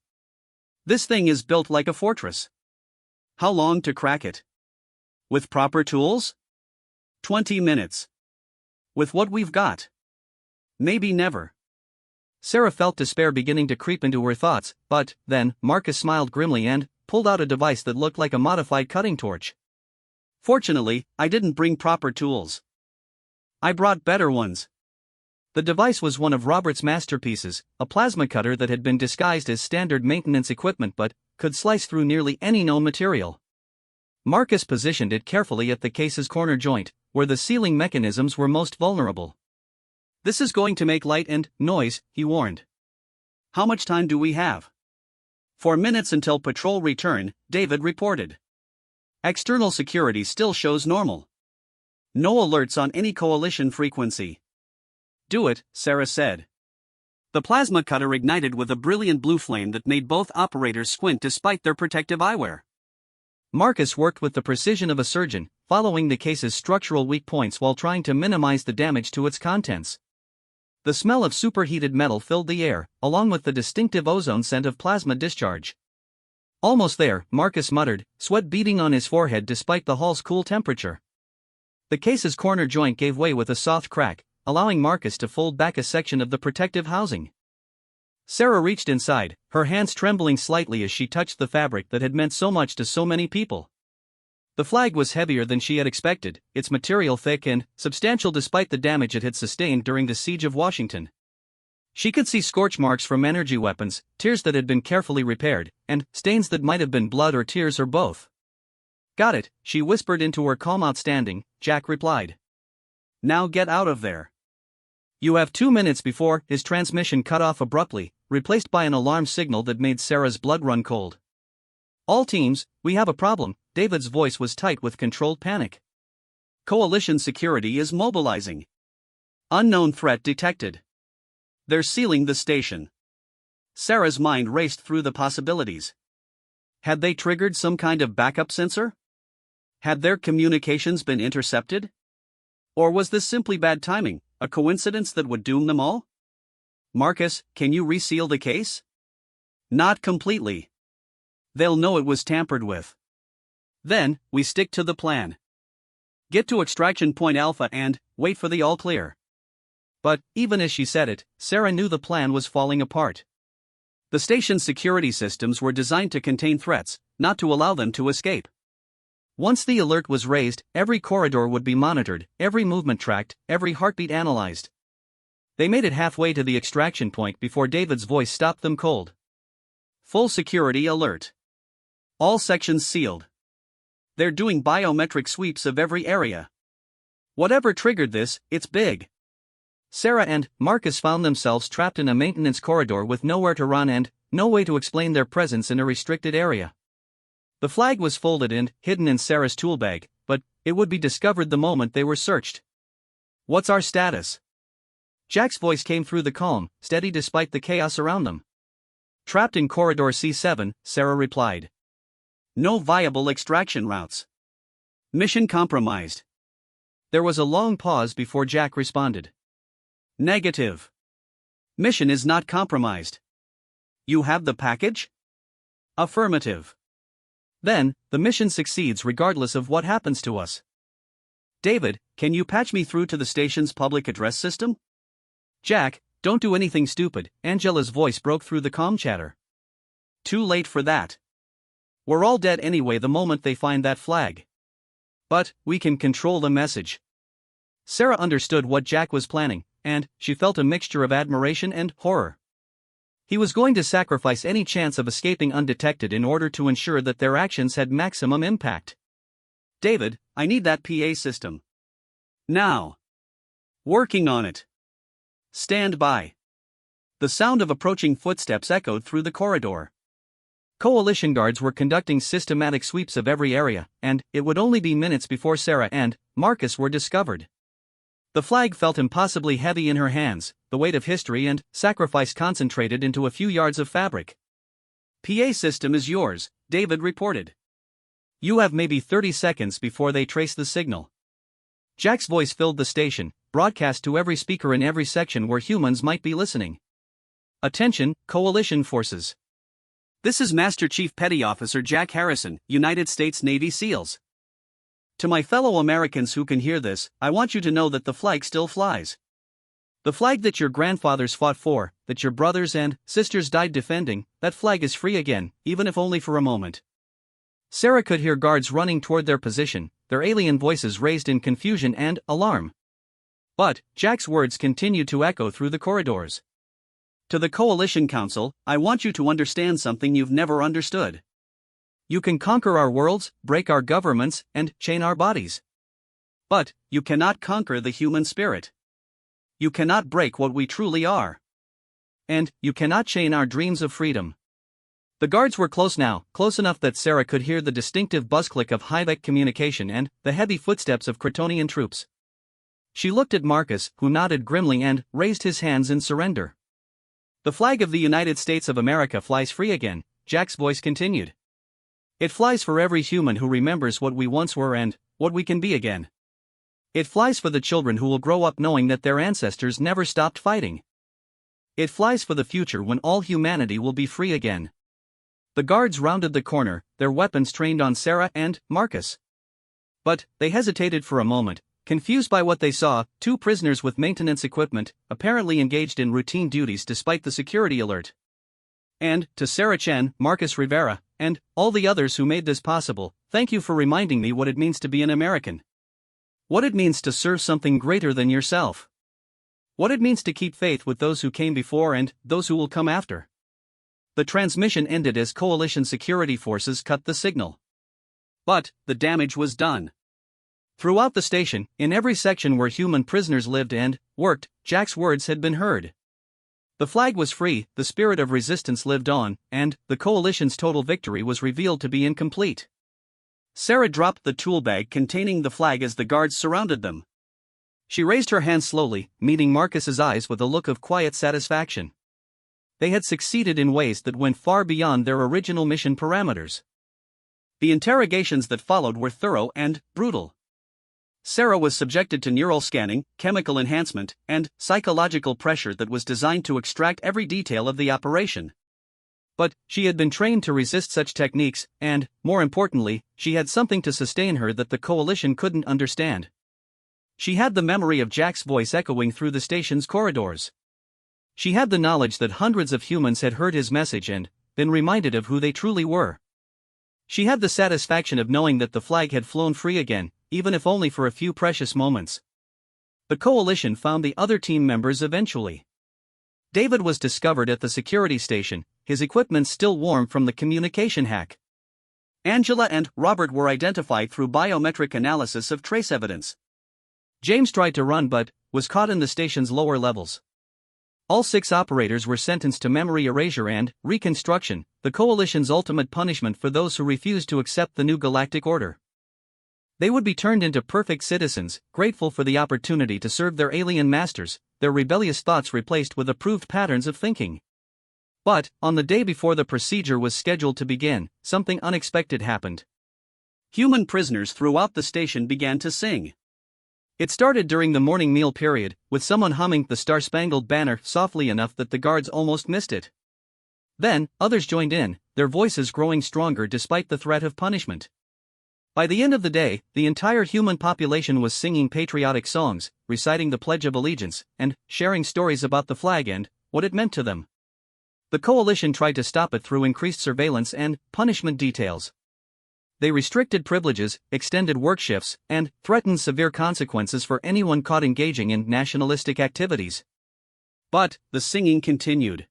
This thing is built like a fortress. How long to crack it? With proper tools? 20 minutes. With what we've got? Maybe never. Sarah felt despair beginning to creep into her thoughts, but then Marcus smiled grimly and pulled out a device that looked like a modified cutting torch. Fortunately, I didn't bring proper tools. I brought better ones. The device was one of Robert's masterpieces, a plasma cutter that had been disguised as standard maintenance equipment but could slice through nearly any known material. Marcus positioned it carefully at the case's corner joint, where the sealing mechanisms were most vulnerable. This is going to make light and noise, he warned. How much time do we have? 4 minutes until patrol return, David reported. External security still shows normal. No alerts on any coalition frequency. Do it, Sarah said. The plasma cutter ignited with a brilliant blue flame that made both operators squint despite their protective eyewear. Marcus worked with the precision of a surgeon, following the case's structural weak points while trying to minimize the damage to its contents. The smell of superheated metal filled the air, along with the distinctive ozone scent of plasma discharge. Almost there, Marcus muttered, sweat beading on his forehead despite the hall's cool temperature. The case's corner joint gave way with a soft crack, allowing Marcus to fold back a section of the protective housing. Sarah reached inside, her hands trembling slightly as she touched the fabric that had meant so much to so many people. The flag was heavier than she had expected, its material thick and substantial despite the damage it had sustained during the siege of Washington. She could see scorch marks from energy weapons, tears that had been carefully repaired, and stains that might have been blood or tears or both. Got it, she whispered into her calm. Outstanding, Jack replied. Now get out of there. You have 2 minutes before his transmission cut off abruptly, replaced by an alarm signal that made Sarah's blood run cold. All teams, we have a problem. David's voice was tight with controlled panic. Coalition security is mobilizing. Unknown threat detected. They're sealing the station. Sarah's mind raced through the possibilities. Had they triggered some kind of backup sensor? Had their communications been intercepted? Or was this simply bad timing, a coincidence that would doom them all? Marcus, can you reseal the case? Not completely. They'll know it was tampered with. Then, we stick to the plan. Get to extraction point Alpha and wait for the all clear. But, even as she said it, Sarah knew the plan was falling apart. The station's security systems were designed to contain threats, not to allow them to escape. Once the alert was raised, every corridor would be monitored, every movement tracked, every heartbeat analyzed. They made it halfway to the extraction point before David's voice stopped them cold. Full security alert. All sections sealed. They're doing biometric sweeps of every area. Whatever triggered this, it's big. Sarah and Marcus found themselves trapped in a maintenance corridor with nowhere to run and no way to explain their presence in a restricted area. The flag was folded and hidden in Sarah's tool bag, but it would be discovered the moment they were searched. What's our status? Jack's voice came through the calm, steady despite the chaos around them. Trapped in corridor C7, Sarah replied. No viable extraction routes. Mission compromised. There was a long pause before Jack responded. Negative. Mission is not compromised. You have the package? Affirmative. Then, the mission succeeds regardless of what happens to us. David, can you patch me through to the station's public address system? Jack, don't do anything stupid, Angela's voice broke through the calm chatter. Too late for that. We're all dead anyway the moment they find that flag. But, we can control the message. Sarah understood what Jack was planning, and she felt a mixture of admiration and horror. He was going to sacrifice any chance of escaping undetected in order to ensure that their actions had maximum impact. David, I need that PA system. Now. Working on it. Stand by. The sound of approaching footsteps echoed through the corridor. Coalition guards were conducting systematic sweeps of every area, and it would only be minutes before Sarah and Marcus were discovered. The flag felt impossibly heavy in her hands, the weight of history and sacrifice concentrated into a few yards of fabric. PA system is yours, David reported. You have maybe 30 seconds before they trace the signal. Jack's voice filled the station, broadcast to every speaker in every section where humans might be listening. Attention, Coalition forces. This is Master Chief Petty Officer Jack Harrison, United States Navy SEALs. To my fellow Americans who can hear this, I want you to know that the flag still flies. The flag that your grandfathers fought for, that your brothers and sisters died defending, that flag is free again, even if only for a moment. Sarah could hear guards running toward their position, their alien voices raised in confusion and alarm. But Jack's words continued to echo through the corridors. To the Coalition Council, I want you to understand something you've never understood. You can conquer our worlds, break our governments, and chain our bodies. But you cannot conquer the human spirit. You cannot break what we truly are. And you cannot chain our dreams of freedom. The guards were close now, close enough that Sarah could hear the distinctive buzzclick of high-tech communication and the heavy footsteps of Kryptonian troops. She looked at Marcus, who nodded grimly and raised his hands in surrender. The flag of the United States of America flies free again, Jack's voice continued. It flies for every human who remembers what we once were and what we can be again. It flies for the children who will grow up knowing that their ancestors never stopped fighting. It flies for the future when all humanity will be free again. The guards rounded the corner, their weapons trained on Sarah and Marcus. But they hesitated for a moment, confused by what they saw, two prisoners with maintenance equipment, apparently engaged in routine duties despite the security alert. And, to Sarah Chen, Marcus Rivera, and all the others who made this possible, thank you for reminding me what it means to be an American. What it means to serve something greater than yourself. What it means to keep faith with those who came before and those who will come after. The transmission ended as Coalition security forces cut the signal. But the damage was done. Throughout the station, in every section where human prisoners lived and worked, Jack's words had been heard. The flag was free, the spirit of resistance lived on, and the Coalition's total victory was revealed to be incomplete. Sarah dropped the tool bag containing the flag as the guards surrounded them. She raised her hand slowly, meeting Marcus's eyes with a look of quiet satisfaction. They had succeeded in ways that went far beyond their original mission parameters. The interrogations that followed were thorough and brutal. Sarah was subjected to neural scanning, chemical enhancement, and psychological pressure that was designed to extract every detail of the operation. But she had been trained to resist such techniques, and, more importantly, she had something to sustain her that the Coalition couldn't understand. She had the memory of Jack's voice echoing through the station's corridors. She had the knowledge that hundreds of humans had heard his message and been reminded of who they truly were. She had the satisfaction of knowing that the flag had flown free again, even if only for a few precious moments. The Coalition found the other team members eventually. David was discovered at the security station, his equipment still warm from the communication hack. Angela and Robert were identified through biometric analysis of trace evidence. James tried to run but was caught in the station's lower levels. All 6 operators were sentenced to memory erasure and reconstruction, the Coalition's ultimate punishment for those who refused to accept the new galactic order. They would be turned into perfect citizens, grateful for the opportunity to serve their alien masters, their rebellious thoughts replaced with approved patterns of thinking. But, on the day before the procedure was scheduled to begin, something unexpected happened. Human prisoners throughout the station began to sing. It started during the morning meal period, with someone humming the Star-Spangled Banner softly enough that the guards almost missed it. Then, others joined in, their voices growing stronger despite the threat of punishment. By the end of the day, the entire human population was singing patriotic songs, reciting the Pledge of Allegiance, and sharing stories about the flag and what it meant to them. The Coalition tried to stop it through increased surveillance and punishment details. They restricted privileges, extended work shifts, and threatened severe consequences for anyone caught engaging in nationalistic activities. But the singing continued.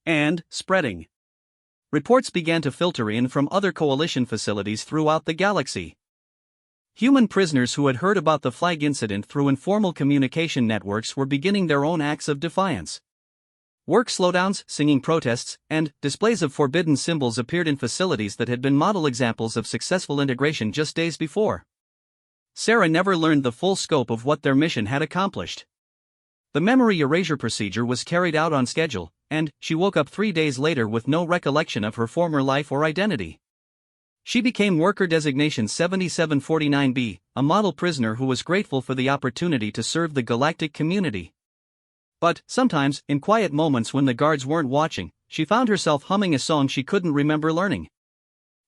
And spreading. Reports began to filter in from other Coalition facilities throughout the galaxy. Human prisoners who had heard about the flag incident through informal communication networks were beginning their own acts of defiance. Work slowdowns, singing protests, and displays of forbidden symbols appeared in facilities that had been model examples of successful integration just days before. Sarah never learned the full scope of what their mission had accomplished. The memory erasure procedure was carried out on schedule, and she woke up 3 days later with no recollection of her former life or identity. She became Worker Designation 7749B, a model prisoner who was grateful for the opportunity to serve the galactic community. But, sometimes, in quiet moments when the guards weren't watching, she found herself humming a song she couldn't remember learning.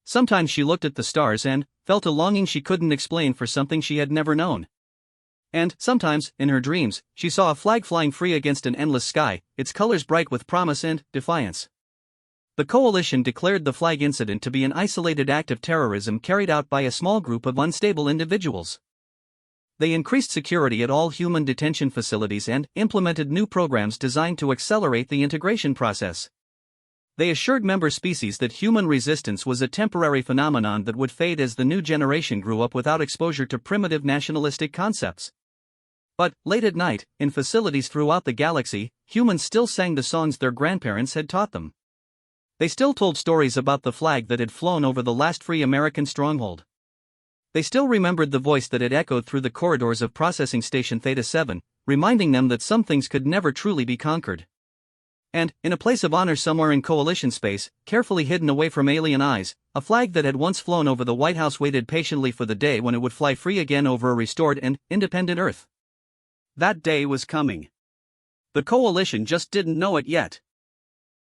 Sometimes she looked at the stars and felt a longing she couldn't explain for something she had never known. And, sometimes, in her dreams, she saw a flag flying free against an endless sky, its colors bright with promise and defiance. The Coalition declared the flag incident to be an isolated act of terrorism carried out by a small group of unstable individuals. They increased security at all human detention facilities and implemented new programs designed to accelerate the integration process. They assured member species that human resistance was a temporary phenomenon that would fade as the new generation grew up without exposure to primitive nationalistic concepts. But, late at night, in facilities throughout the galaxy, humans still sang the songs their grandparents had taught them. They still told stories about the flag that had flown over the last free American stronghold. They still remembered the voice that had echoed through the corridors of Processing Station Theta 7, reminding them that some things could never truly be conquered. And, in a place of honor somewhere in Coalition space, carefully hidden away from alien eyes, a flag that had once flown over the White House waited patiently for the day when it would fly free again over a restored and independent Earth. That day was coming. The Coalition just didn't know it yet.